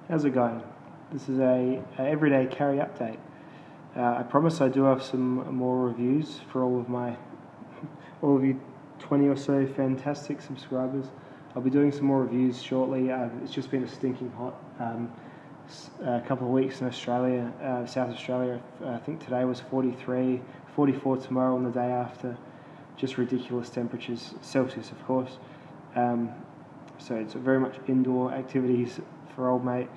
How's it going? This is a everyday carry update. I promise I do have some more reviews for all of you 20 or so fantastic subscribers. I'll be doing some more reviews shortly. It's just been a stinking hot a couple of weeks in Australia, South Australia. I think today was 43, 44 tomorrow and the day after. Just ridiculous temperatures, Celsius of course. So it's very much indoor activities for old mate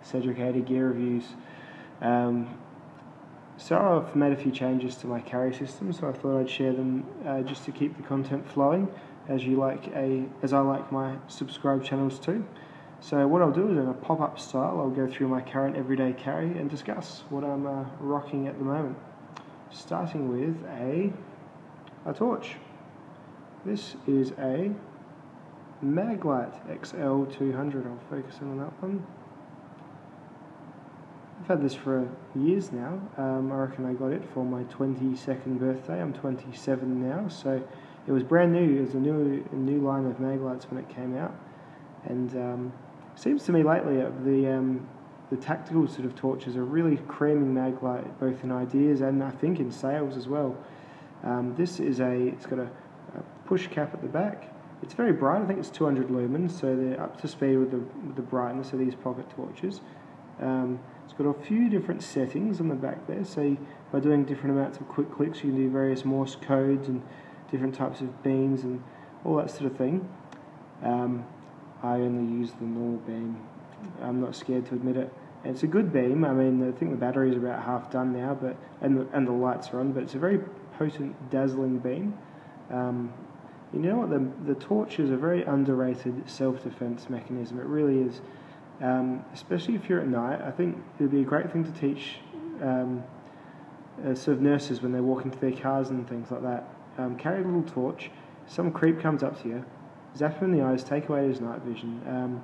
Cedric 80 gear reviews. So I've made a few changes to my carry system, so I thought I'd share them just to keep the content flowing as I like my subscribe channels too. So what I'll do is in a pop-up style, I'll go through my current everyday carry and discuss what I'm rocking at the moment. Starting with a torch. This is a Lite XL200. I'll focus in on that one. I've had this for years now. I reckon I got it for my 22nd birthday. I'm 27 now, so it was brand new. It was a new line of Maglites when it came out, and seems to me lately the tactical sort of torches are really creaming Maglite both in ideas and I think in sales as well. It's got a push cap at the back. It's very bright. I think it's 200 lumens, so they're up to speed with the brightness of these pocket torches. It's got a few different settings on the back there, so by doing different amounts of quick clicks you can do various Morse codes and different types of beams and all that sort of thing. I only use the normal beam. I'm not scared to admit it. And it's a good beam. I mean, I think the battery is about half done now, and the lights are on, but it's a very potent, dazzling beam. You know what? The torch is a very underrated self-defense mechanism. It really is. Especially if you're at night, I think it would be a great thing to teach sort of nurses when they walk into their cars and things like that. Carry a little torch. Some creep comes up to you, zap him in the eyes, take away his night vision.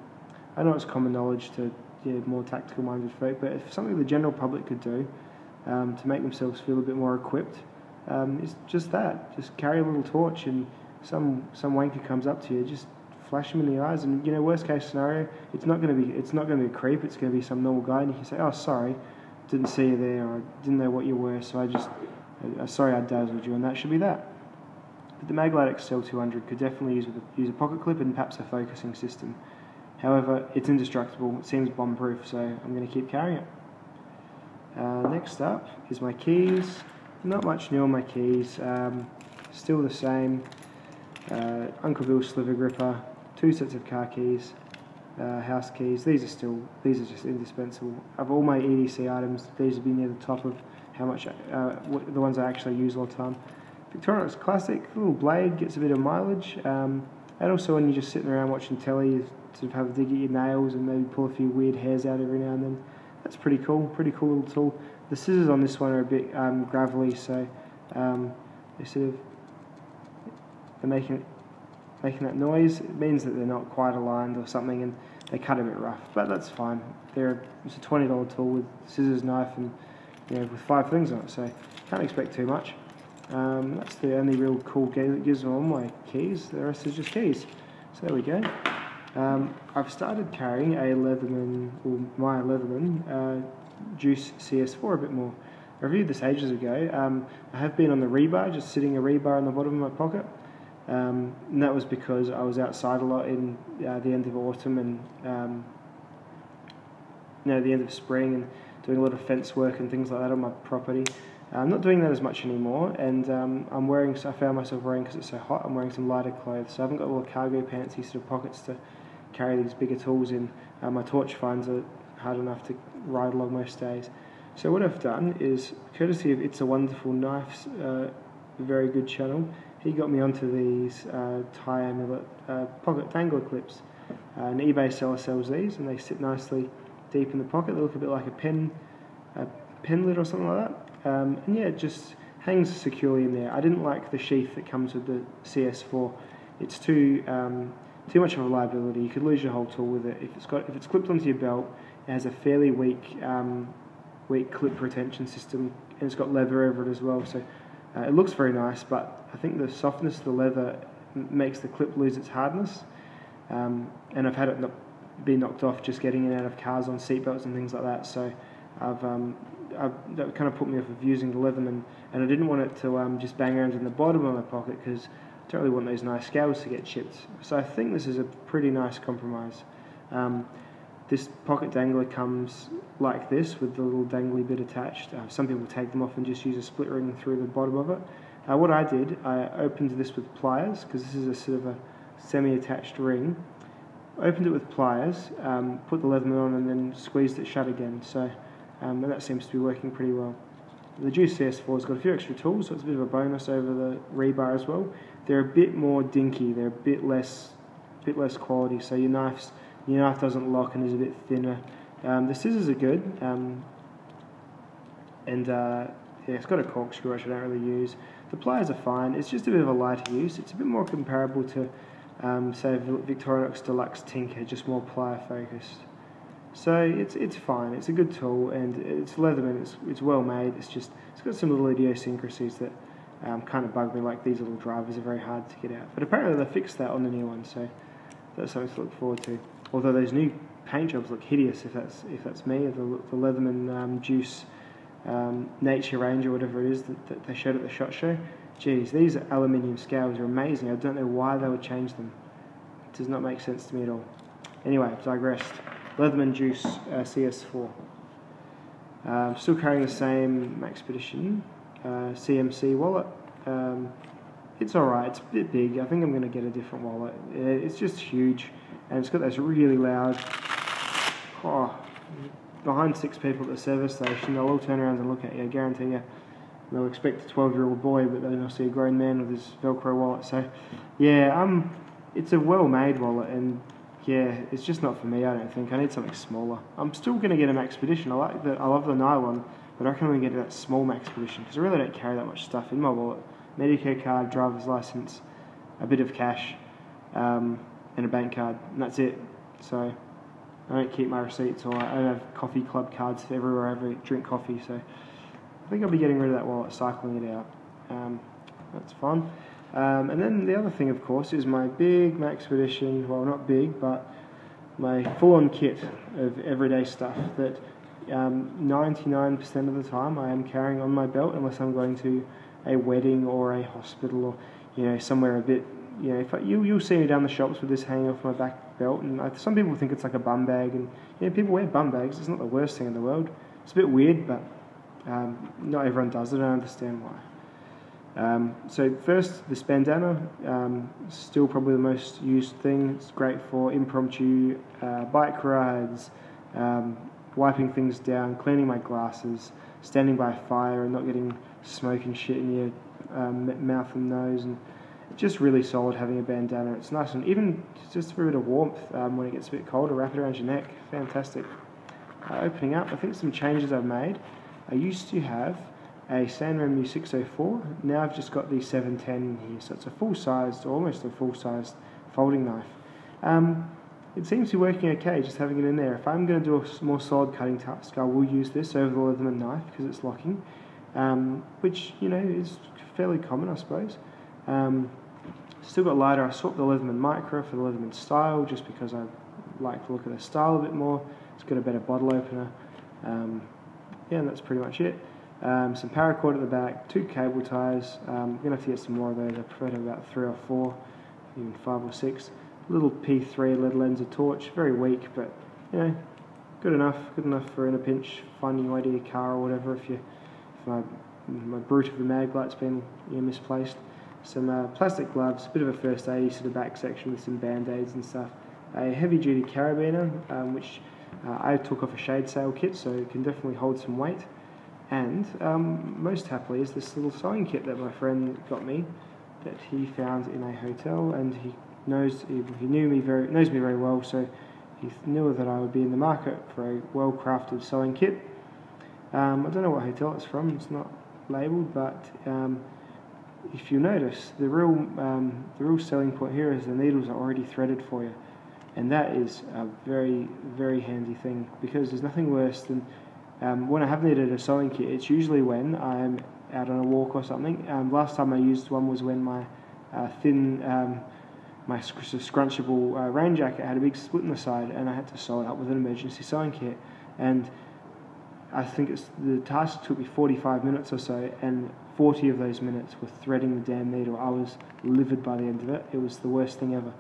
I know it's common knowledge to more tactical-minded folk, but if something the general public could do to make themselves feel a bit more equipped, it's just that. Just carry a little torch, and some wanker comes up to you, just flash him in the eyes, and worst case scenario, it's not going to be a creep. It's going to be some normal guy, and you can say, "Oh, sorry, didn't see you there, or I didn't know what you were, so sorry I dazzled you," and that should be that. But the Lite XL200 could definitely use a pocket clip and perhaps a focusing system. However, it's indestructible. It seems bomb-proof, so I'm going to keep carrying it. Next up is my keys. Not much new on my keys. Still the same. Uncle Bill's Sliver gripper. 2 sets of car keys. House keys. These are just indispensable. Of all my EDC items, these would be near the top of how much the ones I actually use all the time. Victorinox Classic, little blade, gets a bit of mileage, and also when you're just sitting around watching telly, you sort of have a dig at your nails and maybe pull a few weird hairs out every now and then. That's pretty cool little tool. The scissors on this one are a bit gravelly, so they're making that noise. It means that they're not quite aligned or something, and they cut a bit rough, but that's fine. It's a $20 tool with scissors, knife, and with 5 things on it, so can't expect too much. That's the only real cool gizmo on my keys. The rest is just keys. So there we go. I've started carrying my Leatherman Juice CS4 a bit more. I reviewed this ages ago. I have been on the rebar, just sitting a rebar on the bottom of my pocket. And that was because I was outside a lot in the end of autumn and the end of spring, and doing a lot of fence work and things like that on my property. I'm not doing that as much anymore, and I found myself wearing, because it's so hot, I'm wearing some lighter clothes, so I haven't got all the cargo pantsy sort of pockets to carry these bigger tools in. My torch finds it hard enough to ride along most days. So what I've done is, courtesy of It's a Wonderful Knife's very good channel, he got me onto these Thai Amulet pocket dangler clips. An eBay seller sells these, and they sit nicely deep in the pocket. They look a bit like a pen lid or something like that. And yeah, it just hangs securely in there. I didn't like the sheath that comes with the CS4. It's too much of a liability. You could lose your whole tool with it. If it's clipped onto your belt, it has a fairly weak clip retention system, and it's got leather over it as well. So it looks very nice, but I think the softness of the leather makes the clip lose its hardness. And I've had it be knocked off just getting in and out of cars on seatbelts and things like that. So that kind of put me off of using the Leatherman, and I didn't want it to just bang around in the bottom of my pocket because I don't really want those nice scales to get chipped. So I think this is a pretty nice compromise. This pocket dangler comes like this with the little dangly bit attached. Some people take them off and just use a split ring through the bottom of it. What I did, I opened this with pliers, because this is a sort of a semi-attached ring. Opened it with pliers, put the Leatherman on and then squeezed it shut again. So and that seems to be working pretty well. The Juice CS4 has got a few extra tools, so it's a bit of a bonus over the rebar as well. They're a bit more dinky, they're a bit less quality, so your knife doesn't lock and is a bit thinner. The scissors are good, yeah, it's got a corkscrew which I don't really use. The pliers are fine, it's just a bit of a lighter use. It's a bit more comparable to, say, Victorinox Deluxe Tinker, just more plier focused. So it's fine, it's a good tool, and it's Leatherman, it's well made. It's got some little idiosyncrasies that kind of bug me, like these little drivers are very hard to get out. But apparently they fixed that on the new one, so that's something to look forward to. Although those new paint jobs look hideous, if that's me, the Leatherman Juice Nature Range or whatever it is that they showed at the SHOT Show. Geez, these aluminium scales are amazing. I don't know why they would change them. It does not make sense to me at all. Anyway, digressed. Leatherman Juice CS4. Still carrying the same Maxpedition CMC Wallet. It's alright, it's a bit big. I think I'm going to get a different wallet. It's just huge, and it's got those really loud, behind 6 people at the service station, they'll all turn around and look at you, I guarantee you. They'll expect a 12-year-old boy, but then they'll see a grown man with his Velcro wallet. So, yeah, it's a well-made wallet, and yeah, it's just not for me, I don't think. I need something smaller. I'm still going to get a Maxpedition. I love the nylon, but I reckon I'm going to get that small Maxpedition, because I really don't carry that much stuff in my wallet. Medicare card, driver's license, a bit of cash, and a bank card, and that's it. So I don't keep my receipts, or I don't have coffee club cards for everywhere I ever drink coffee, so I think I'll be getting rid of that wallet, cycling it out. That's fun. And then the other thing, of course, is my big Maxpedition, well, not big, but my full-on kit of everyday stuff that 99% of the time I am carrying on my belt, unless I'm going to a wedding or a hospital, or somewhere a bit, if you'll see me down the shops with this hanging off my back belt, and some people think it's like a bum bag, and people wear bum bags. It's not the worst thing in the world. It's a bit weird, but not everyone does it. I don't understand why. So first, this bandana, still probably the most used thing. It's great for impromptu bike rides, wiping things down, cleaning my glasses, standing by a fire and not getting smoke and shit in your mouth and nose, and it's just really solid having a bandana. It's nice, and even just for a bit of warmth when it gets a bit colder, wrap it around your neck. Fantastic. Opening up, I think some changes I've made. I used to have a Sanrenmu 604, now I've just got the 710 in here, so it's a full-sized, almost a full-sized folding knife. It seems to be working okay, just having it in there. If I'm going to do a more solid cutting task, I will use this over the Leatherman knife because it's locking, which, is fairly common, I suppose. Still got lighter. I swapped the Leatherman Micro for the Leatherman Style just because I like the look of the style a bit more. It's got a better bottle opener. Yeah, and that's pretty much it. Some paracord at the back, 2 cable ties. I'm going to have to get some more of those. I prefer to have about 3 or 4, even 5 or 6. Little P3 lead lenser torch, very weak, but good enough for in a pinch, finding your way to your car or whatever. If my brute of the mag light's been misplaced. Some plastic gloves, a bit of a first aid to the back section with some band-aids and stuff. A heavy-duty carabiner, which I took off a shade sail kit, so it can definitely hold some weight. And most happily is this little sewing kit that my friend got me, that he found in a hotel, and he knows me very well, so he knew that I would be in the market for a well-crafted sewing kit. I don't know what hotel it's from; it's not labelled, but if you notice, the real selling point here is the needles are already threaded for you, and that is a very, very handy thing, because there's nothing worse than when I have needed a sewing kit. It's usually when I'm out on a walk or something. Last time I used one was when my thin my scrunchable rain jacket had a big split in the side, and I had to sew it up with an emergency sewing kit. And I think the task took me 45 minutes or so, and 40 of those minutes were threading the damn needle. I was livid by the end of it. It was the worst thing ever.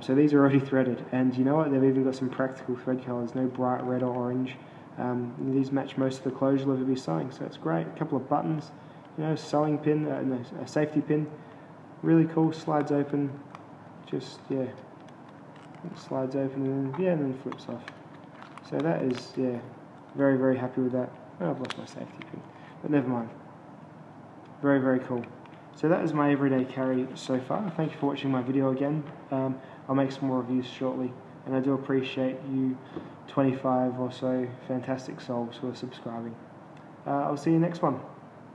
So these are already threaded, and you know what? They've even got some practical thread colours, no bright red or orange. These match most of the clothes you'll ever be sewing, so it's great. A couple of buttons, you know, sewing pin, a safety pin, really cool. Slides open, just yeah, it slides open and yeah, and then flips off. So that is very, very happy with that. Oh, I've lost my safety pin, but never mind. Very, very cool. So that is my everyday carry so far. Thank you for watching my video again. I'll make some more reviews shortly, and I do appreciate you 25 or so fantastic souls who are subscribing. I'll see you next one.